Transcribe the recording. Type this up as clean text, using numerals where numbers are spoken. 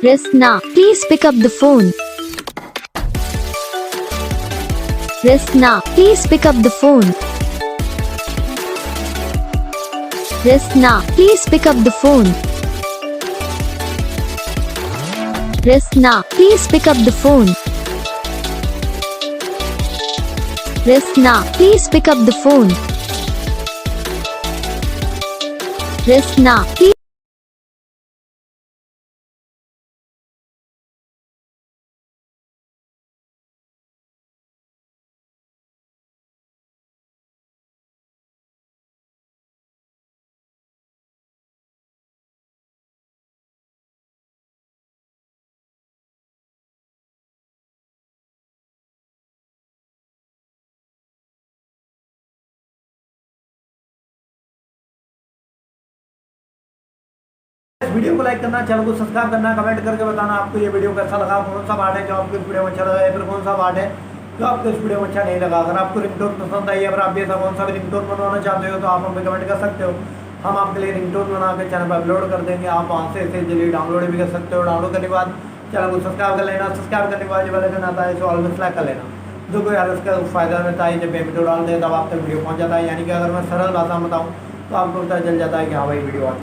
Rasna, please pick up the phone. Rasna, please pick up the phone. Rasna, please pick up the phone. Rasna, please pick up the phone. Rasna, please pick up the phone. Rasna, please. इस video को like करना, channel को subscribe करना, comment करके बताना आपको ये video कैसा लगा, कौन सा पार्ट है जो आपको इस वीडियो में अच्छा लगा या फिर कौन सा पार्ट है जो आपको इस वीडियो में अच्छा नहीं लगा। अगर आपको रिंगटोन पसंद आई, अगर आप भी ऐसा कौन सा भी रिंगटोन बनवाना चाहते हो तो आप हमें कमेंट कर सकते हो। हम आपके लिए रिंगटोन बना के चैनल पर अपलोड कर देंगे। आप वहाँ से इसे जल्दी डाउनलोड भी कर सकते हो। डाउनलोड करने के बाद चैनल को सब्सक्राइब कर लेना। सब्सक्राइब करने के बाद जो बेल आइकन आता है इसे ऑल में सेलेक्ट कर लेना, जो कोई यार उसका फायदा रहता है। जब वीडियो डाल दे तब आप तक वीडियो पहुँच जाता है। यानी कि अगर मैं सरल भाषा में बताऊँ तो आपको पता चल जाता है कि हाँ भाई वीडियो